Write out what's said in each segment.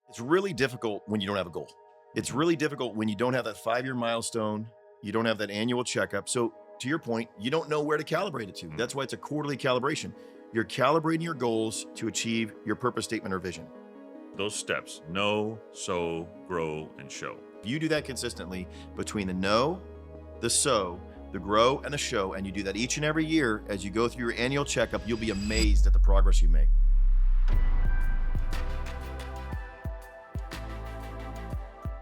It's really difficult when you don't have a goal. It's Mhm. really difficult when you don't have that 5-year milestone, you don't have that annual checkup. So, to your point, you don't know where to calibrate it to. That's Mhm. why it's a quarterly calibration. You're calibrating your goals to achieve your purpose statement or vision. Those steps: know, sow, grow, and show. If you do that consistently between the know, the sow, the grow, and the show, and you do that each and every year as you go through your annual checkup, you'll be amazed at the progress you make.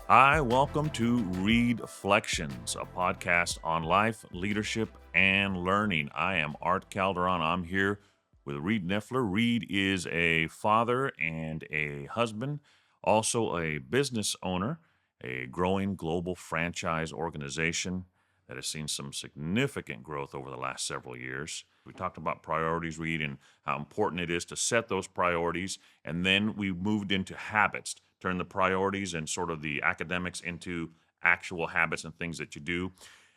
Hi, welcome to ReedFlections, a podcast on life, leadership, and learning. I am Art Calderon. I'm here with Reed Nyffeler. Reed is a father and a husband, also a business owner, a growing global franchise organization that has seen some significant growth over the last several years. We talked about priorities, Reed, and how important it is to set those priorities. And then we moved into habits, turn the priorities and sort of the academics into actual habits and things that you do.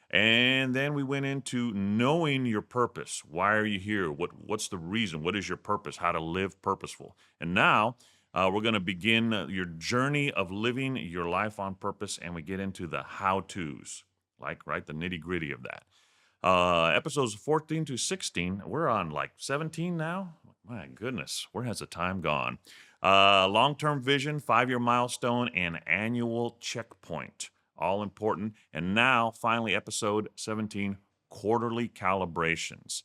And then we went into knowing your purpose. Why are you here? What's the reason? What is your purpose? How to live purposeful. And now we're going to begin your journey of living your life on purpose, and we get into the how tos, like right the nitty gritty of that. Episodes 14 to 16. We're on like 17 now. My goodness, where has the time gone? Long term vision, 5-year milestone, and annual checkpoint. All important. And now, finally, episode 17, quarterly calibrations.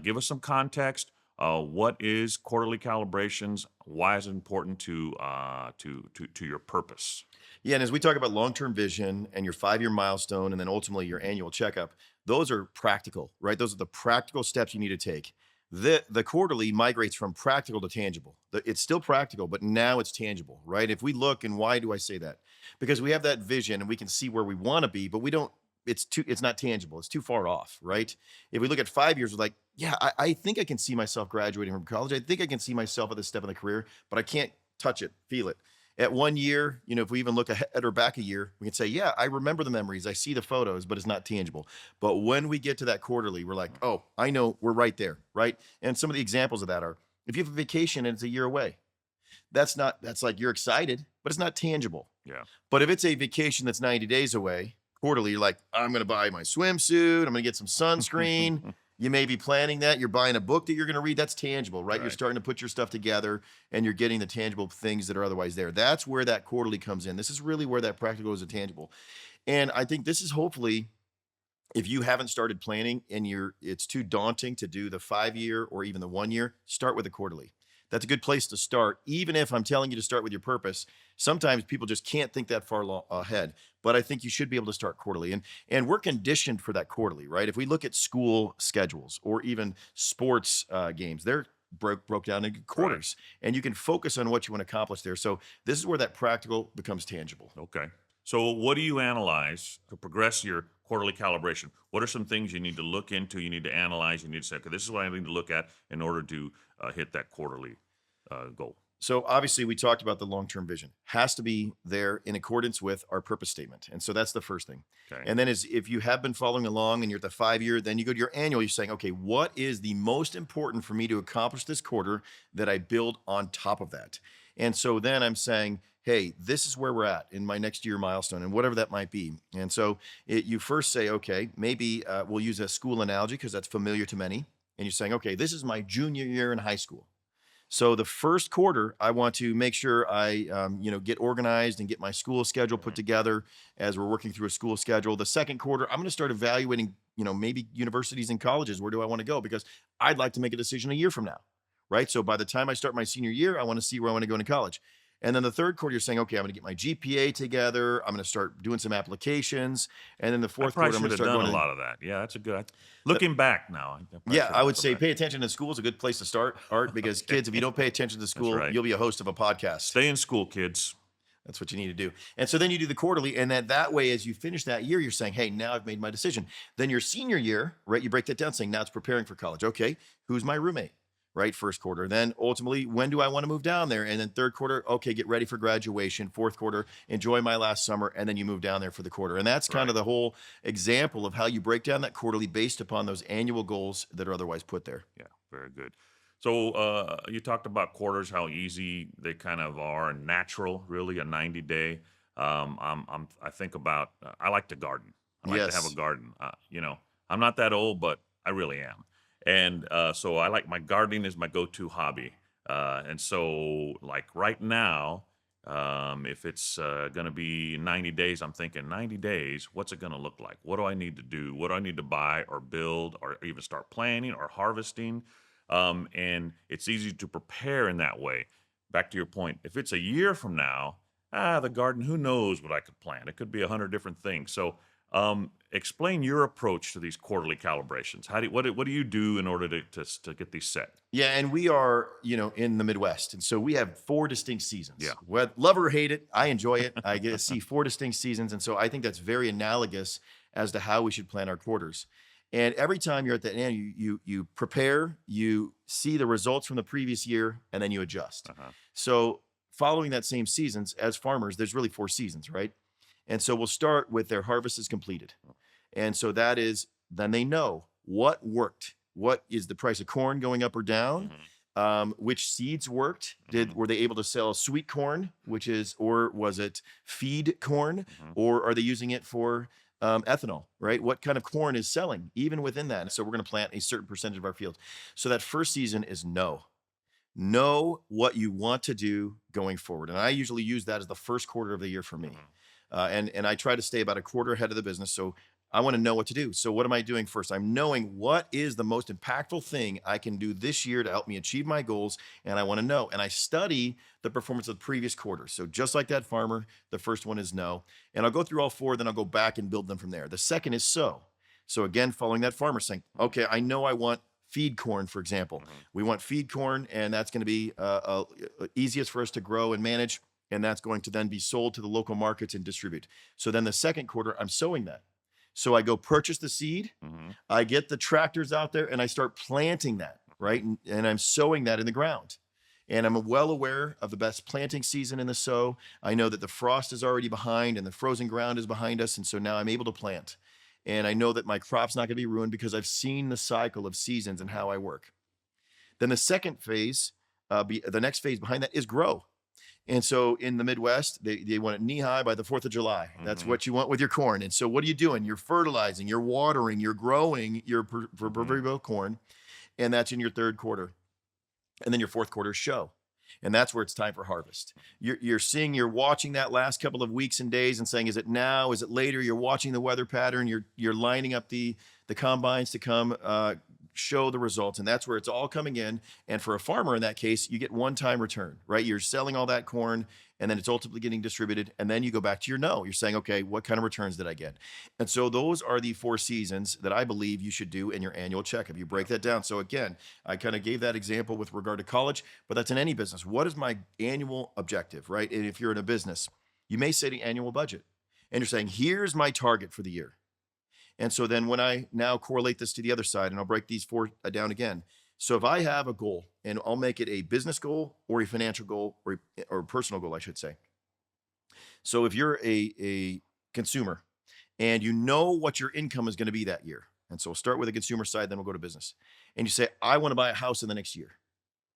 Give us some context. What is quarterly calibrations? Why is it important to your purpose? Yeah, and as we talk about long-term vision and your 5-year milestone and then ultimately your annual checkup, those are practical, right? Those are the practical steps you need to take. The quarterly migrates from practical to tangible. It's still practical, but now it's tangible, right? If we look, and why do I say that? Because we have that vision and we can see where we want to be, but we don't. It's not tangible. It's too far off, right? If we look at 5 years, we're like, yeah, I think I can see myself graduating from college. I think I can see myself at this step in the career, but I can't touch it, feel it. At 1 year, if we even look ahead or back a year, we can say, yeah, I remember the memories. I see the photos, but it's not tangible. But when we get to that quarterly, we're like, oh, I know we're right there, right? And some of the examples of that are if you have a vacation and it's a year away, that's like you're excited, but it's not tangible. Yeah. But if it's a vacation that's 90 days away, quarterly, you're like, I'm going to buy my swimsuit. I'm going to get some sunscreen. You may be planning that. You're buying a book that you're going to read. That's tangible, right? You're Right. starting to put your stuff together and you're getting the tangible things that are otherwise there. That's where that quarterly comes in. This is really where that practical is a tangible. And I think this is hopefully if you haven't started planning and it's too daunting to do the 5-year or even the 1 year, start with a quarterly. That's a good place to start. Even if I'm telling you to start with your purpose, sometimes people just can't think that far ahead. But I think you should be able to start quarterly, and we're conditioned for that quarterly, right? If we look at school schedules or even sports games, they're broke down into Right. quarters, and you can focus on what you want to accomplish there. So this is where that practical becomes tangible. Okay. So, what do you analyze to progress your quarterly calibration? What are some things you need to look into? You need to analyze. You need to say, okay, this is what I need to look at in order to hit that quarterly goal. So obviously we talked about the long-term vision has to be there in accordance with our purpose statement. And so that's the first thing. Okay. And then is if you have been following along and you're at the 5-year, then you go to your annual, you're saying, okay, what is the most important for me to accomplish this quarter that I build on top of that? And so then I'm saying, hey, this is where we're at in my next year milestone and whatever that might be. And so you first say, okay, maybe we'll use a school analogy because that's familiar to many. And you're saying, okay, this is my junior year in high school. So the first quarter, I want to make sure I, get organized and get my school schedule put Mhm. together as we're working through a school schedule. The second quarter, I'm going to start evaluating, maybe universities and colleges. Where do I want to go? Because I'd like to make a decision a year from now, right? So by the time I start my senior year, I want to see where I want to go into college. And then the third quarter, you're saying, okay, I'm going to get my GPA together. I'm going to start doing some applications. And then the I fourth probably quarter, I'm should going to have start done going a to lot of that. Yeah, that's a good. Looking back now, I probably yeah, should I have would gone say back. pay attention to school is a good place to start, Art, because Okay. kids, if you don't pay attention to That's school, right. you'll be a host of a podcast. Stay in school, kids. That's what you need to do. And so then you do the quarterly, and then that way, as you finish that year, you're saying, hey, now I've made my decision. Then your senior year, right, you break that down saying, now it's preparing for college. Okay, who's my roommate? Right, first quarter. Then ultimately, when do I want to move down there? And then third quarter, okay, get ready for graduation. Fourth quarter, enjoy my last summer, and then you move down there for the quarter. And that's kind Right. of the whole example of how you break down that quarterly based upon those annual goals that are otherwise put there. Yeah. Very good. So you talked about quarters, how easy they kind of are, and natural, really, a 90-day. I think about, I like to garden. I like to have a Yes. garden. I'm not that old, but I really am. And so I like my gardening is my go-to hobby. And so like right now, if it's going to be 90 days, I'm thinking 90 days, what's it going to look like? What do I need to do? What do I need to buy or build or even start planning or harvesting? And it's easy to prepare in that way. Back to your point, if it's a year from now, the garden, who knows what I could plant? It could be 100 different things. So, explain your approach to these quarterly calibrations. What do you do in order to get these set? Yeah, and we are, in the Midwest, and so we have four distinct Yeah. seasons. Love or hate it, I enjoy it. I get to see four distinct seasons, and so I think that's very analogous as to how we should plan our quarters. And every time you're at the end, you prepare, you see the results from the previous year, and then you adjust. Uh-huh. So following that same seasons, as farmers, there's really four seasons, right? And so we'll start with their harvest is completed. And so that is, then they know what worked. What is the price of corn going up or down? Which seeds worked? Were they able to sell sweet corn, or was it feed corn, or are they using it for ethanol, right? What kind of corn is selling even within that? And so we're going to plant a certain percentage of our field. So that first season is know what you want to do going forward. And I usually use that as the first quarter of the year for me. And I try to stay about a quarter ahead of the business. So I want to know what to do. So what am I doing first? I'm knowing what is the most impactful thing I can do this year to help me achieve my goals. And I want to know. And I study the performance of the previous quarter. So just like that farmer, the first one is know. And I'll go through all four, then I'll go back and build them from there. The second is sow. So again, following that farmer saying, okay, I know I want feed corn, for example. We want feed corn, and that's going to be easiest for us to grow and manage. And that's going to then be sold to the local markets and distribute. So then the second quarter, I'm sowing that. So I go purchase the seed, I get the tractors out there, and I start planting that, right? And I'm sowing that in the ground. And I'm well aware of the best planting season in the sow. I know that the frost is already behind and the frozen ground is behind us. And so now I'm able to plant. And I know that my crop's not going to be ruined because I've seen the cycle of seasons and how I work. Then the second phase, the next phase behind that is grow. And so in the Midwest, they want it knee high by the 4th of July. That's what you want with your corn. And so what are you doing? You're fertilizing, you're watering, you're growing your proverbial corn. And that's in your third quarter. And then your fourth quarter show. And that's where it's time for harvest. You're watching that last couple of weeks and days and saying, is it now? Is it later? You're watching the weather pattern. You're lining up the combines to come show the results. And that's where it's all coming in. And for a farmer in that case, you get one-time return, right? You're selling all that corn and then it's ultimately getting distributed. And then you go back to your no. You're saying, okay, what kind of returns did I get? And so those are the four seasons that I believe you should do in your annual checkup. You break that down. So again, I kind of gave that example with regard to college, but that's in any business. What is my annual objective, right? And if you're in a business, you may say the annual budget and you're saying, here's my target for the year. And so then when I now correlate this to the other side, and I'll break these four down again. So if I have a goal, and I'll make it a business goal or a financial goal or a personal goal, I should say. So if you're a consumer and you know what your income is going to be that year, and so we'll start with the consumer side, then we'll go to business. And you say, I want to buy a house in the next year,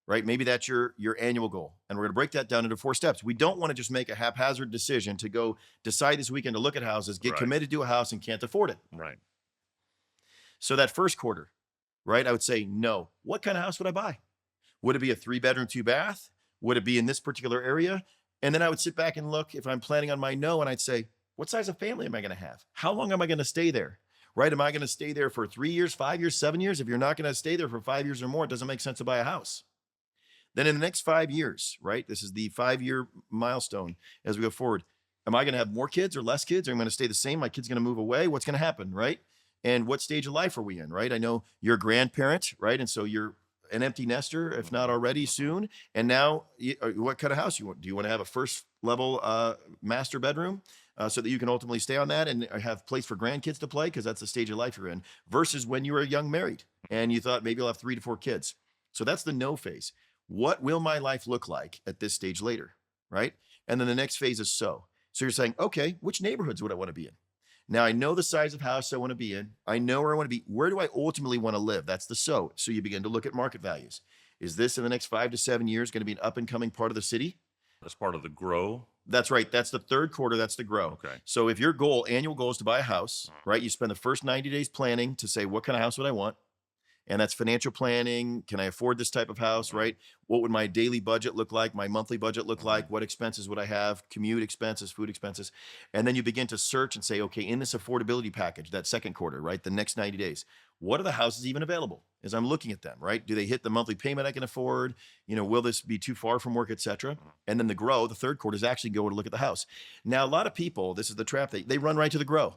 right? Maybe that's your annual goal. And we're going to break that down into 4 steps. We don't want to just make a haphazard decision to go decide this weekend to look at houses, get committed to a house and can't afford it. Right. So that first quarter, right? I would say, no. What kind of house would I buy? Would it be a 3-bedroom, 2-bath? Would it be in this particular area? And then I would sit back and look if I'm planning on my no, and I'd say, what size of family am I going to have? How long am I going to stay there? Right? Am I going to stay there for 3 years, 5 years, 7 years? If you're not going to stay there for 5 years or more, it doesn't make sense to buy a house. Then in the next 5 years, right? This is the 5-year milestone as we go forward. Am I going to have more kids or less kids? Or am I going to stay the same? My kid's going to move away. What's going to happen, right? And what stage of life are we in, right? I know you're a grandparent, right? And so you're an empty nester, if not already soon. And now, what kind of house you want? Do you want to have a first level master bedroom so that you can ultimately stay on that and have place for grandkids to play? Because that's the stage of life you're in. Versus when you were young married and you thought maybe you'll have 3 to 4 kids. So that's the no phase. What will my life look like at this stage later, right? And then the next phase is so. So you're saying, okay, which neighborhoods would I want to be in? Now I know the size of house I want to be in. I know where I want to be. Where do I ultimately want to live? That's the so. So you begin to look at market values. Is this in the next 5 to 7 years going to be an up and coming part of the city? That's part of the grow. That's right. That's the third quarter. That's the grow. Okay. So if your annual goal is to buy a house, right? You spend the first 90 days planning to say, what kind of house would I want? And that's financial planning. Can I afford this type of house, right? What would my daily budget look like? My monthly budget look like? What expenses would I have? Commute expenses, food expenses. And then you begin to search and say, okay, in this affordability package, that second quarter, right? The next 90 days, what are the houses even available as I'm looking at them, right? Do they hit the monthly payment I can afford? Will this be too far from work, et cetera? And then the grow, the third quarter, is actually go to look at the house. Now, a lot of people, this is the trap, they run right to the grow.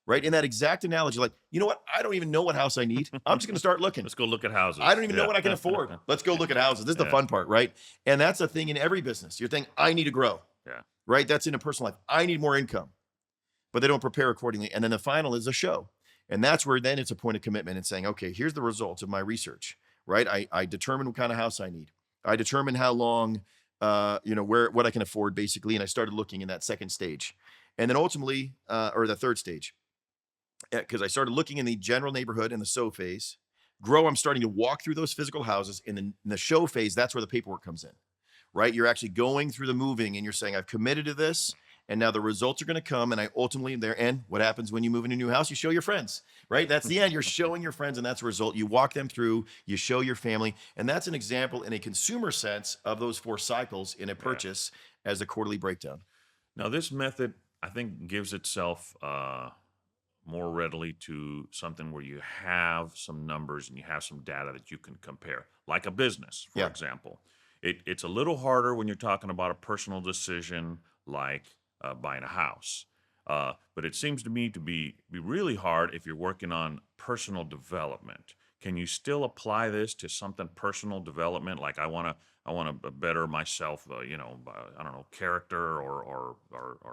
Right? In that exact analogy, like, you know what? I don't even know what house I need. I'm just going to start looking. Let's go look at houses. I don't even know what I can afford. Let's go look at houses. This is the fun part, right? And that's a thing in every business. You're thinking, I need to grow. Yeah. Right? That's in a personal life. I need more income. But they don't prepare accordingly. And then the final is a show. And that's where then it's a point of commitment and saying, okay, here's the results of my research, right? I determine what kind of house I need. I determine how long, what I can afford basically. And I started looking in that second stage. And then ultimately, or the third stage, because I started looking in the general neighborhood in the sow phase. Grow, I'm starting to walk through those physical houses. In the show phase, that's where the paperwork comes in, right? You're actually going through the moving and you're saying, I've committed to this. And now the results are going to come. And I ultimately, what happens when you move in a new house? You show your friends, right? That's the end. You're showing your friends, and that's the result. You walk them through, you show your family. And that's an example in a consumer sense of those 4 cycles in a purchase as a quarterly breakdown. Now, this method, I think, gives itself more readily to something where you have some numbers and you have some data that you can compare, like a business, for example. It's a little harder when you're talking about a personal decision like buying a house. But it seems to me to be really hard if you're working on personal development. Can you still apply this to something personal development? Like I want to better myself, I don't know, character or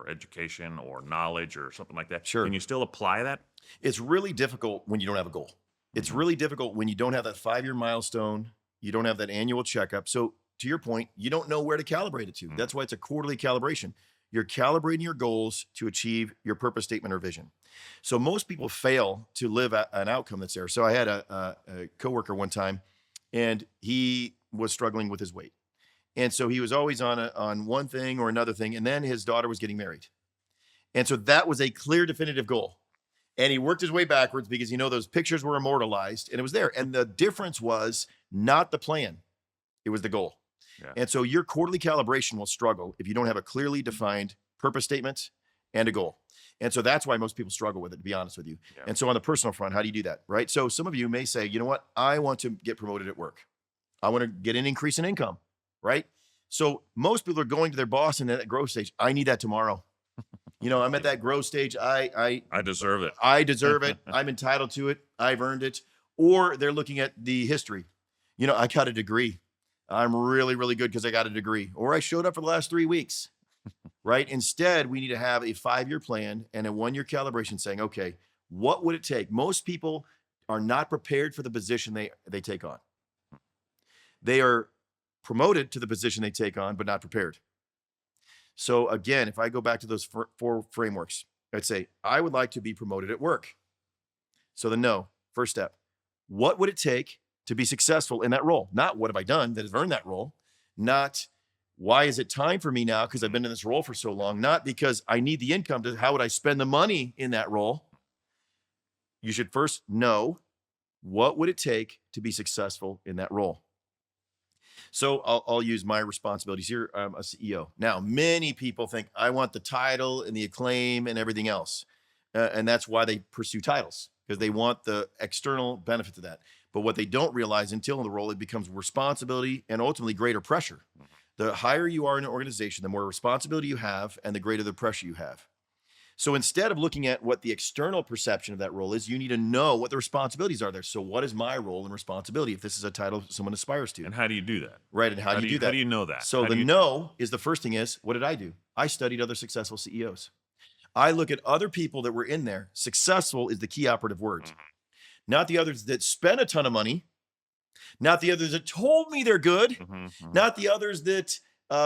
education or knowledge or something like that. Sure. Can you still apply that? It's really difficult when you don't have a goal. It's really difficult when you don't have that 5-year milestone. You don't have that annual checkup. So to your point, you don't know where to calibrate it to. That's why it's a quarterly calibration. You're calibrating your goals to achieve your purpose statement or vision. So most people fail to live an outcome that's there. So I had a coworker one time, and he was struggling with his weight. And so he was always on one thing or another thing. And then his daughter was getting married. And so that was a clear, definitive goal. And he worked his way backwards because, those pictures were immortalized and it was there. And the difference was not the plan. It was the goal. Yeah. And so your quarterly calibration will struggle if you don't have a clearly defined purpose statement and a goal. And so that's why most people struggle with it, to be honest with you. Yeah. And so on the personal front, how do you do that, right? So some of you may say, you know what? I want to get promoted at work. I want to get an increase in income, right? So most people are going to their boss in that growth stage. I need that tomorrow. I'm at that growth stage. I deserve it. I deserve it. I'm entitled to it. I've earned it. Or they're looking at the history. I got a degree. I'm really, really good because I got a degree. Or I showed up for the last 3 weeks, right? Instead, we need to have a 5-year plan and a 1-year calibration saying, okay, what would it take? Most people are not prepared for the position they take on. They are promoted to the position they take on, but not prepared. So again, if I go back to those 4 frameworks, I'd say, I would like to be promoted at work. So the no, first step. What would it take to be successful in that role? Not what have I done that has earned that role? Not why is it time for me now because I've been in this role for so long? Not because I need the income. How would I spend the money in that role? You should first know what would it take to be successful in that role. So I'll use my responsibilities here. I'm a CEO. Now, many people think I want the title and the acclaim and everything else. And that's why they pursue titles, because they want the external benefit to that. But what they don't realize until in the role, it becomes responsibility and ultimately greater pressure. The higher you are in an organization, the more responsibility you have and the greater the pressure you have. So instead of looking at what the external perception of that role is, you need to know what the responsibilities are there. So what is my role and responsibility if this is a title someone aspires to? And how do you do that? Right, and how do you do that? How do you know that? So no is the first thing is, what did I do? I studied other successful CEOs. I look at other people that were in there. Successful is the key operative word. Not the others that spent a ton of money. Not the others that told me they're good. Not the others that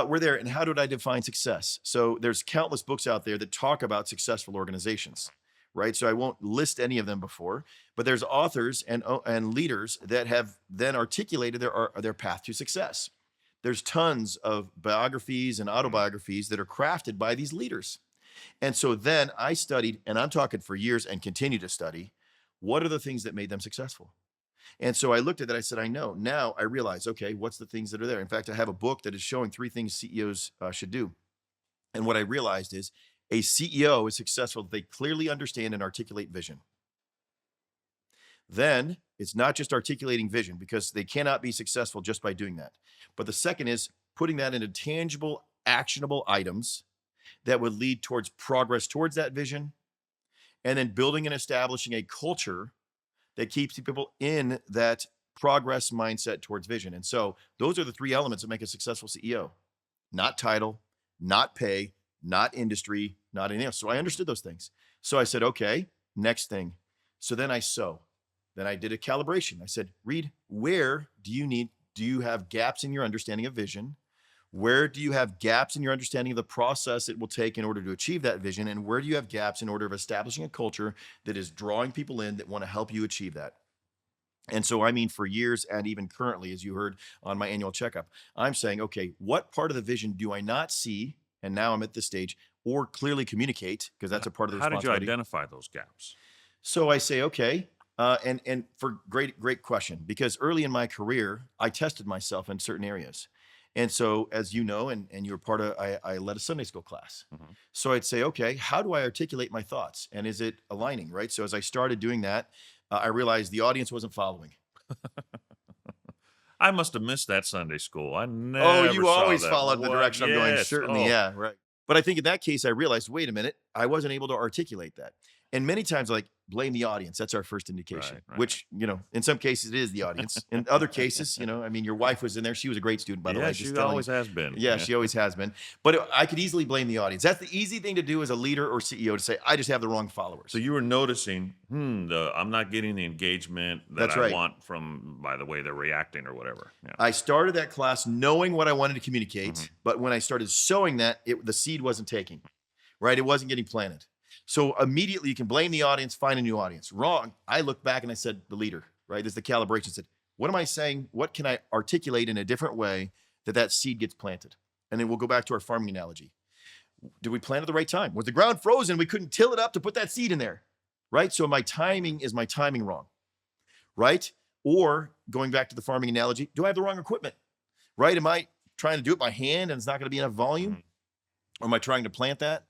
were there. And how did I define success? So there's countless books out there that talk about successful organizations, right? So I won't list any of them before, but there's authors and leaders that have then articulated their path to success. There's tons of biographies and autobiographies that are crafted by these leaders. And so then I studied, and I'm talking for years and continue to study, what are the things that made them successful? And so I looked at that. I said, I know. Now I realize, okay, what's the things that are there? In fact, I have a book that is showing 3 things CEOs should do. And what I realized is a CEO is successful if they clearly understand and articulate vision. Then it's not just articulating vision, because they cannot be successful just by doing that. But the second is putting that into tangible, actionable items that would lead towards progress towards that vision, and then building and establishing a culture that keeps people in that progress mindset towards vision. And so those are the 3 elements that make a successful CEO. Not title, not pay, not industry, not anything else. So I understood those things. So I said, okay, next thing. So then I sew. Then I did a calibration. I said, Reed, where do you have gaps in your understanding of vision? Where do you have gaps in your understanding of the process it will take in order to achieve that vision? And where do you have gaps in order of establishing a culture that is drawing people in that want to help you achieve that? And so, I mean, for years and even currently, as you heard on my annual checkup, I'm saying, okay, what part of the vision do I not see? And now I'm at this stage, or clearly communicate, because that's a part of the How did you responsibility. identify those gaps? So I say, okay, and for great question, because early in my career, I tested myself in certain areas. And so, as you know, and you were part of, I led a Sunday school class. Mhm. So I'd say, okay, how do I articulate my thoughts? And is it aligning, right? So as I started doing that, I realized the audience wasn't following. I must have missed that Sunday school. I Oh, never you saw always that. followed the What? direction I'm going. Yes. Certainly, Oh, yeah, right. But I think in that case, I realized, wait a minute, I wasn't able to articulate that. And many times, like, blame the audience. That's our first indication, Right. which, in some cases it is the audience. In other cases, I mean, your wife was in there. She was a great student, by the way. Yeah, Just she telling always has been. Yeah, she always has been. But I could easily blame the audience. That's the easy thing to do as a leader or CEO, to say, I just have the wrong followers. So you were noticing, I'm not getting the engagement that That's I right. want from by the way they're reacting or whatever. Yeah. I started that class knowing what I wanted to communicate, Mhm. but when I started sowing that, the seed wasn't taking, right? It wasn't getting planted. So immediately you can blame the audience, find a new audience. Wrong. I looked back and I said, the leader, right? This is the calibration. Said, what am I saying? What can I articulate in a different way that seed gets planted? And then we'll go back to our farming analogy. Did we plant at the right time? Was the ground frozen? We couldn't till it up to put that seed in there, right? So my timing wrong, right? Or going back to the farming analogy, do I have the wrong equipment, right? Am I trying to do it by hand and it's not going to be enough volume? Mhm. Or am I trying to plant that,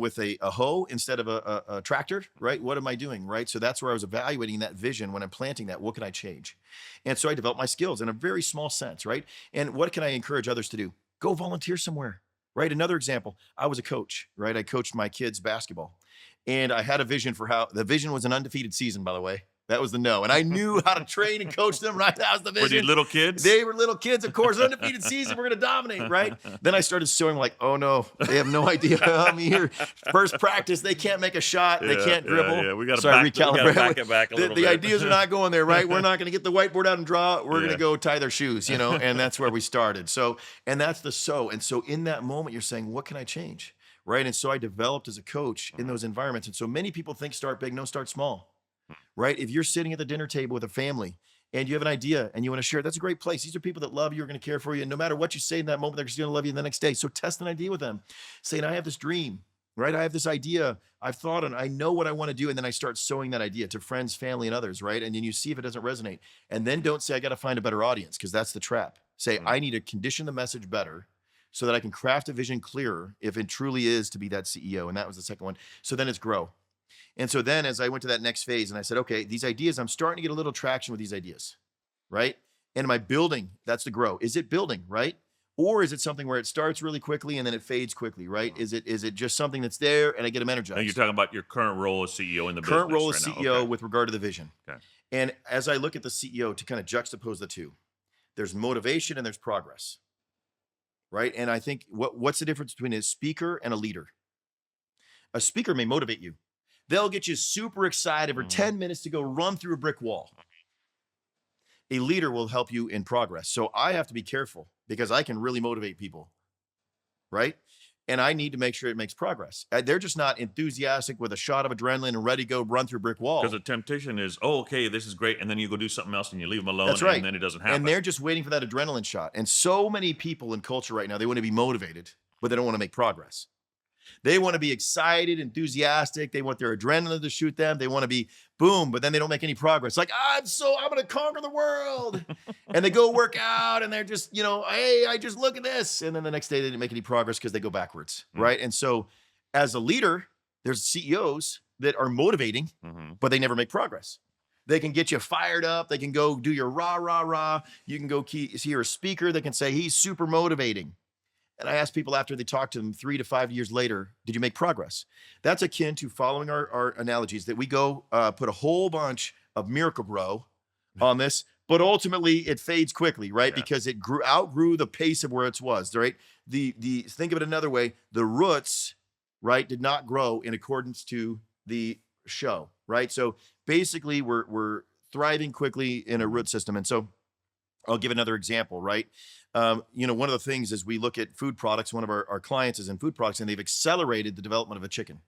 with a hoe instead of a tractor, right? What am I doing, right? So that's where I was evaluating that vision when I'm planting that. What can I change? And so I developed my skills in a very small sense, right? And what can I encourage others to do? Go volunteer somewhere, right? Another example, I was a coach, right? I coached my kids basketball. And I had a vision for how the vision was an undefeated season, by the way. That was the no. And I knew how to train and coach them, right? That was the Were vision. these little kids? They were little kids, of course. Undefeated season, we're going to dominate, right? Then I started sewing, like, oh no, they have no idea I'm here. First practice, they can't make a shot. They can't dribble. Yeah. We got to So I recalibrate. Back recalibrate. it back a The, little the bit. ideas are not going there, right? We're not going to get the whiteboard out and draw. We're going Yeah. to go tie their shoes, and that's where we started. So, and that's the sew. And so in that moment, you're saying, what can I change? Right. And so I developed as a coach in those environments. And so many people think start big, no, start small. Right. If you're sitting at the dinner table with a family and you have an idea and you want to share, that's a great place. These are people that love you, are going to care for you. And no matter what you say in that moment, they're just going to love you the next day. So test an idea with them, saying, I have this dream, right? I have this idea. I've thought and I know what I want to do. And then I start sowing that idea to friends, family, and others. Right. And then you see if it doesn't resonate. And then don't say, I got to find a better audience, because that's the trap. Say, I need to condition the message better so that I can craft a vision clearer if it truly is to be that CEO. And that was the second one. So then it's grow. And so then as I went to that next phase and I said, okay, these ideas, I'm starting to get a little traction with these ideas, right? And am I building? That's the grow. Is it building, right? Or is it something where it starts really quickly and then it fades quickly, right? Is it just something that's there and I get them energized? Now you're talking about your current role as CEO in the Current business role as right CEO now. Okay. with regard to the vision. Okay. And as I look at the CEO, to kind of juxtapose the two, there's motivation and there's progress, right? And I think what's the difference between a speaker and a leader? A speaker may motivate you. They'll get you super excited for 10 minutes to go run through a brick wall. A leader will help you in progress. So I have to be careful because I can really motivate people, right? and I need to make sure it makes progress. They're just not enthusiastic with a shot of adrenaline and ready to go run through a brick wall. Because the temptation is, oh, okay, this is great, and then you go do something else and you leave them alone, That's right. and then it doesn't happen. And they're just waiting for that adrenaline shot. And so many people in culture right now, they want to be motivated, but they don't want to make progress. They want to be excited, enthusiastic. They want their adrenaline to shoot them. They want to be boom, but then they don't make any progress. Like, I'm going to conquer the world. And they go work out and they're just, hey, I just look at this. And then the next day they didn't make any progress because they go backwards, right? And so as a leader, there's CEOs that are motivating, but they never make progress. They can get you fired up. They can go do your rah, rah, rah. You can go hear a speaker that can say, he's super motivating. And I ask people after they talk to them 3 to 5 years later, did you make progress? That's akin to following our analogies that we go put a whole bunch of Miracle Grow on this, but ultimately it fades quickly, right? Yeah. Because it outgrew the pace of where it was, right? Think of it another way. The roots, right, did not grow in accordance to the show, right? So basically we're thriving quickly in a root system. And so I'll give another example, right? One of the things is we look at food products. One of our clients is in food products, and they've accelerated the development of a chicken,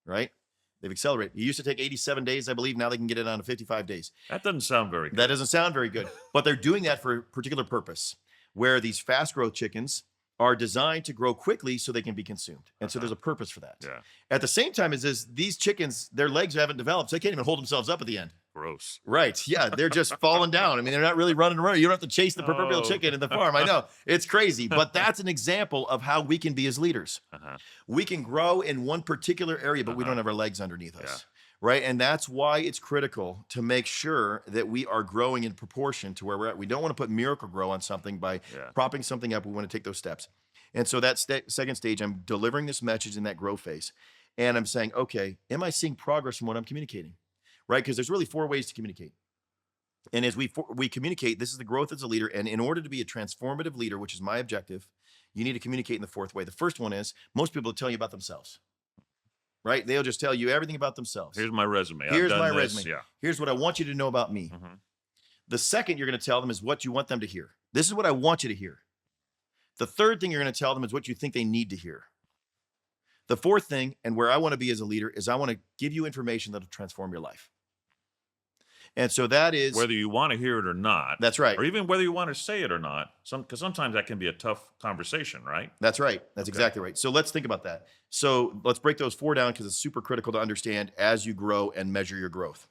right? They've accelerated. It used to take 87 days, I believe. Now they can get it on to 55 days. That doesn't sound very good. That doesn't sound very good. But they're doing that for a particular purpose, where these fast growth chickens are designed to grow quickly so they can be consumed. And so there's a purpose for that. Yeah. At the same time is these chickens, their legs haven't developed, so they can't even hold themselves up at the end. Gross. Right. Yeah. They're just falling down. I mean, they're not really running around. You don't have to chase the proverbial chicken in the farm. I know it's crazy, but that's an example of how we can be as leaders. We can grow in one particular area, but we don't have our legs underneath us. Right. And that's why it's critical to make sure that we are growing in proportion to where we're at. We don't want to put Miracle Grow on something by propping something up. We want to take those steps. And so that second stage, I'm delivering this message in that grow phase. And I'm saying, okay, am I seeing progress from what I'm communicating? Right? Because there's really 4 ways to communicate. And as we communicate, this is the growth as a leader. And in order to be a transformative leader, which is my objective, you need to communicate in the 4th way. The first one is most people will tell you about themselves. Right? They'll just tell you everything about themselves. Here's my resume. Here's my this. resume. Yeah. Here's what I want you to know about me. The second you're going to tell them is what you want them to hear. This is what I want you to hear. The third thing you're going to tell them is what you think they need to hear. The fourth thing, and where I want to be as a leader, is I want to give you information that'll transform your life. And so that is whether you want to hear it or not. That's right. Or even whether you want to say it or not. Because sometimes that can be a tough conversation, right? That's right. That's exactly right. So let's think about that. So let's break those 4 down because it's super critical to understand as you grow and measure your growth.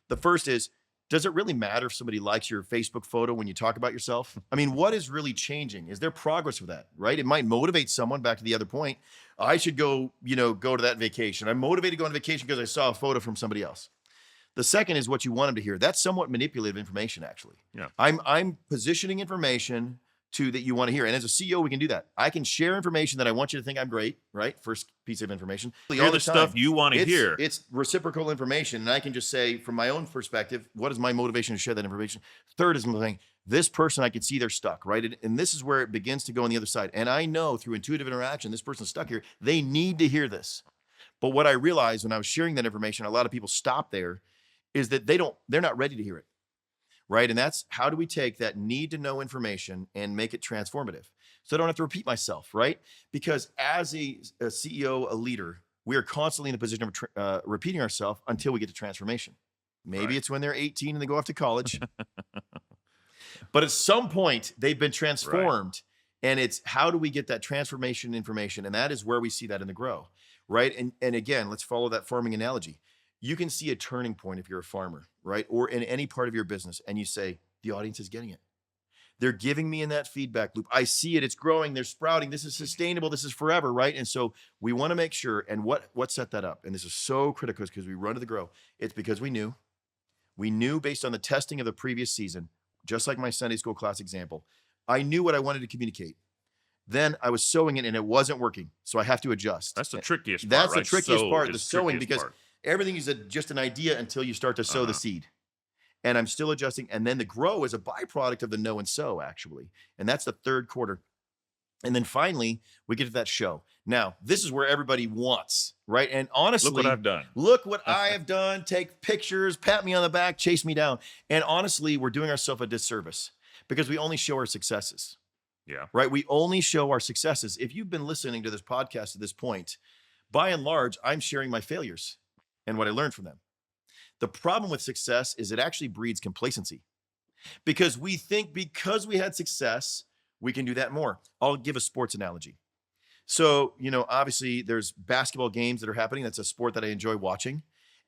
The first is, does it really matter if somebody likes your Facebook photo when you talk about yourself? I mean, what is really changing? Is there progress with that, right? It might motivate someone, back to the other point. I should go to that vacation. I'm motivated to go on vacation because I saw a photo from somebody else. The second is what you want them to hear. That's somewhat manipulative information, actually. Yeah. I'm positioning information that you want to hear. And as a CEO, we can do that. I can share information that I want you to think I'm great, right? First piece of information. Hear the stuff you want to hear. It's reciprocal information. And I can just say, from my own perspective, what is my motivation to share that information? Third is saying, this person, I can see they're stuck, right? And this is where it begins to go on the other side. And I know through intuitive interaction, this person's stuck here. They need to hear this. But what I realized when I was sharing that information, a lot of people stop there, is that they're not ready to hear it. Right. And that's how do we take that need to know information and make it transformative? So I don't have to repeat myself. Right. Because as a CEO, a leader, we are constantly in the position of repeating ourselves until we get to transformation. Maybe it's when they're 18 and they go off to college. But at some point, they've been transformed. Right. And it's how do we get that transformation information? And that is where we see that in the grow. Right. And again, let's follow that farming analogy. You can see a turning point if you're a farmer, right? Or in any part of your business, and you say, the audience is getting it. They're giving me in that feedback loop. I see it, it's growing, they're sprouting, this is sustainable, this is forever, right? And so we want to make sure, and what set that up? And this is so critical because we run to the grow. It's because we knew based on the testing of the previous season, just like my Sunday school class example, I knew what I wanted to communicate. Then I was sowing it and it wasn't working. So I have to adjust. That's the trickiest part, That's right? the trickiest part, the sowing, because part. Everything is just an idea until you start to sow the seed. And I'm still adjusting. And then the grow is a byproduct of the know and sow, actually. And that's the 3rd quarter. And then finally, we get to that show. Now, this is where everybody wants, right? And honestly, look what I've done. Look what I have done. Take pictures, pat me on the back, chase me down. And honestly, we're doing ourselves a disservice because we only show our successes. Yeah. right? We only show our successes. If you've been listening to this podcast at this point, by and large, I'm sharing my failures and what I learned from them. The problem with success is it actually breeds complacency because we think because we had success, we can do that more. I'll give a sports analogy. So, obviously there's basketball games that are happening. That's a sport that I enjoy watching.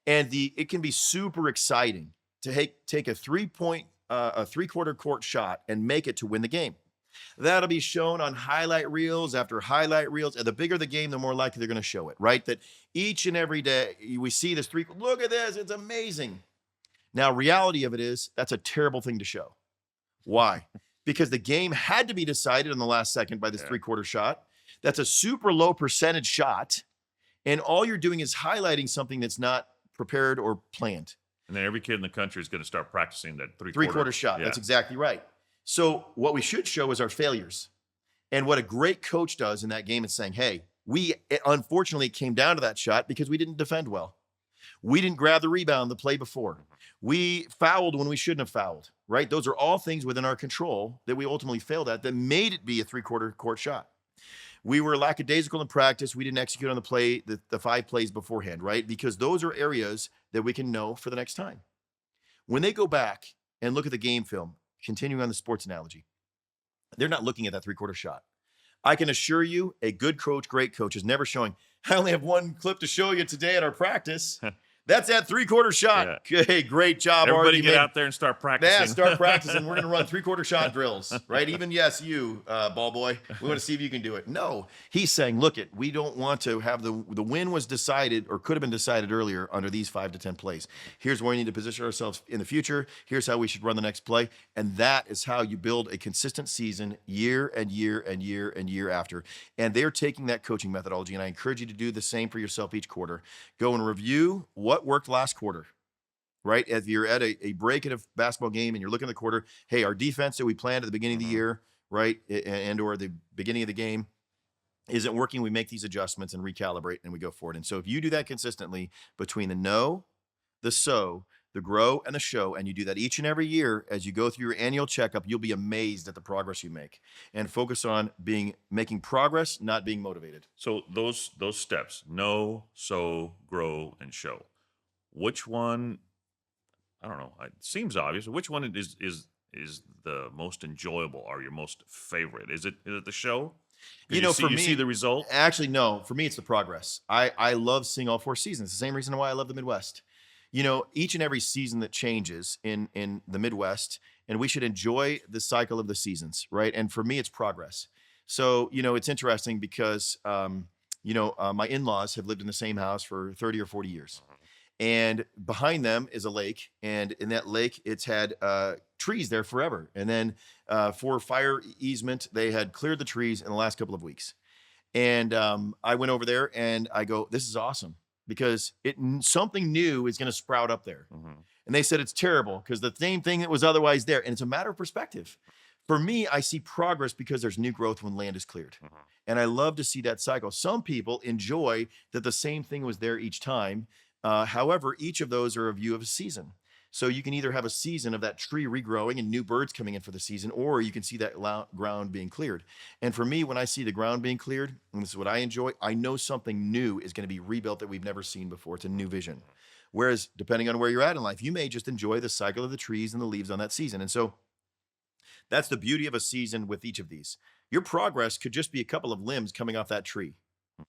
And it can be super exciting to take a a 3/4 court shot and make it to win the game. That'll be shown on highlight reels after highlight reels. And the bigger the game, the more likely they're going to show it, right? That each and every day we see this look at this, it's amazing. Now, reality of it is that's a terrible thing to show. Why? Because the game had to be decided in the last second by this 3/4 shot. That's a super low percentage shot. And all you're doing is highlighting something that's not prepared or planned. And then every kid in the country is going to start practicing that 3/4 3/4 shot. Yeah. That's exactly right. So what we should show is our failures. And what a great coach does in that game is saying, hey, unfortunately it came down to that shot because we didn't defend well. We didn't grab the rebound the play before. We fouled when we shouldn't have fouled, right? Those are all things within our control that we ultimately failed at that made it be a 3/4 court shot. We were lackadaisical in practice. We didn't execute on the 5 plays beforehand, right? Because those are areas that we can know for the next time. When they go back and look at the game film, continuing on the sports analogy, they're not looking at that 3/4 shot. I can assure you a good coach, great coach is never showing, I only have one clip to show you today at our practice. That's that 3/4 shot. Yeah. Hey, great job, everybody get out there and start practicing. Yeah, start practicing. We're going to run 3/4 shot drills, right? Even, yes, you, ball boy. We want to see if you can do it. No, he's saying, look, we don't want to have the win was decided or could have been decided earlier under these 5 to 10 plays. Here's where we need to position ourselves in the future. Here's how we should run the next play. And that is how you build a consistent season year and year and year and year after. And they're taking that coaching methodology, and I encourage you to do the same for yourself each quarter. Go and review what worked last quarter, right? If you're at a break in a basketball game and you're looking at the quarter, hey, our defense that we planned at the beginning of the year, right, and or the beginning of the game isn't working, we make these adjustments and recalibrate and we go forward. And so if you do that consistently between the know, the sow, the grow, and the show, and you do that each and every year as you go through your annual checkup, you'll be amazed at the progress you make. And focus on making progress, not being motivated. So those steps, know, sow, grow, and show. Which one, I don't know, it seems obvious. Which one is the most enjoyable or your most favorite? Is it the show? For me, you see the result? Actually, no. For me, it's the progress. I love seeing all 4 seasons. The same reason why I love the Midwest. Each and every season that changes in the Midwest, and we should enjoy the cycle of the seasons, right? And for me, it's progress. So, it's interesting because, my in-laws have lived in the same house for 30 or 40 years. And behind them is a lake. And in that lake, it's had trees there forever. And then for fire easement, they had cleared the trees in the last couple of weeks. And I went over there and I go, this is awesome because something new is going to sprout up there. Mm-hmm. And they said it's terrible because the same thing that was otherwise there. And it's a matter of perspective. For me, I see progress because there's new growth when land is cleared. Mm-hmm. And I love to see that cycle. Some people enjoy that the same thing was there each time. However, each of those are a view of a season. So you can either have a season of that tree regrowing and new birds coming in for the season, or you can see that ground being cleared. And for me, when I see the ground being cleared, and this is what I enjoy, I know something new is going to be rebuilt that we've never seen before. It's a new vision. Whereas depending on where you're at in life, you may just enjoy the cycle of the trees and the leaves on that season. And so that's the beauty of a season with each of these. Your progress could just be a couple of limbs coming off that tree.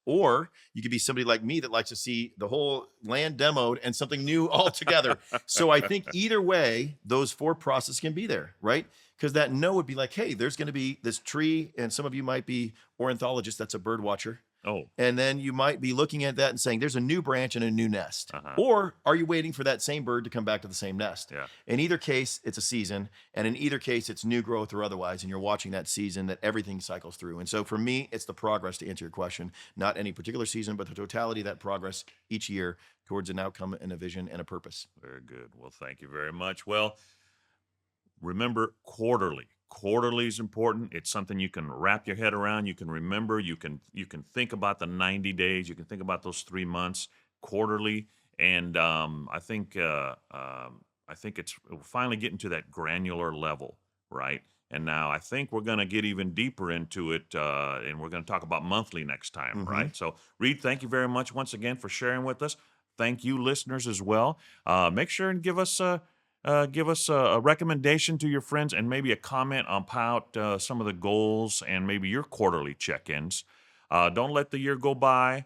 Or you could be somebody like me that likes to see the whole land demoed and something new altogether. So I think either way, those 4 processes can be there, right? Because that no would be like, hey, there's going to be this tree, and some of you might be ornithologists, that's a bird watcher. Oh. And then you might be looking at that and saying, there's a new branch and a new nest. Uh-huh. Or are you waiting for that same bird to come back to the same nest? Yeah. In either case, it's a season. And in either case, it's new growth or otherwise. And you're watching that season that everything cycles through. And so for me, it's the progress to answer your question, not any particular season, but the totality of that progress each year towards an outcome and a vision and a purpose. Very good. Well, thank you very much. Well, remember quarterly. Quarterly is important. It's something you can wrap your head around. You can remember. You can think about the 90 days. You can think about those 3 months quarterly. And I think it's we're finally getting to that granular level, right? And now I think we're going to get even deeper into it, and we're going to talk about monthly next time, Mhm. right? So, Reed, thank you very much once again for sharing with us. Thank you, listeners, as well. Make sure and give us a recommendation to your friends and maybe a comment about some of the goals and maybe your quarterly check-ins. Don't let the year go by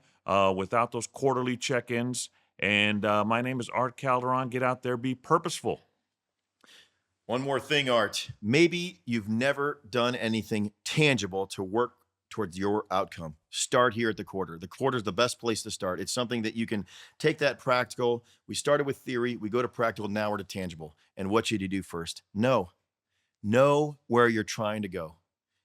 without those quarterly check-ins. And my name is Art Calderon. Get out there, be purposeful. One more thing, Art. Maybe you've never done anything tangible to work towards your outcome. Start here at the quarter. The quarter is the best place to start. It's something that you can take that practical. We started with theory, we go to practical, now we're to tangible. And what should you do first? Know where you're trying to go.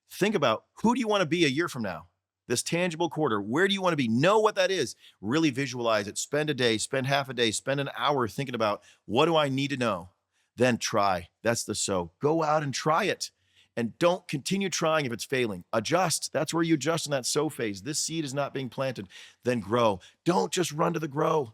Think about, who do you want to be a year from now? This tangible quarter, where do you want to be? Know what that is. Really visualize it. Spend a day, spend half a day, spend an hour thinking about, what do I need to know? Then try. That's the so. Go out and try it. And don't continue trying if it's failing. Adjust. That's where you adjust in that sow phase. This seed is not being planted. Then grow. Don't just run to the grow.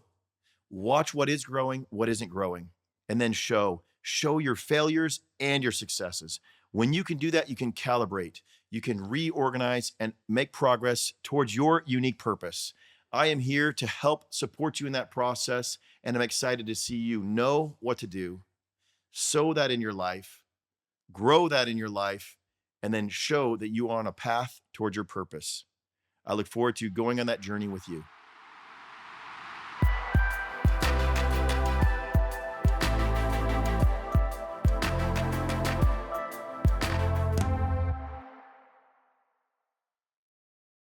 Watch what is growing, what isn't growing, and then show. Show your failures and your successes. When you can do that, you can calibrate. You can reorganize and make progress towards your unique purpose. I am here to help support you in that process, and I'm excited to see you know what to do, sow that in your life, grow that in your life, and then show that you are on a path towards your purpose. I look forward to going on that journey with you.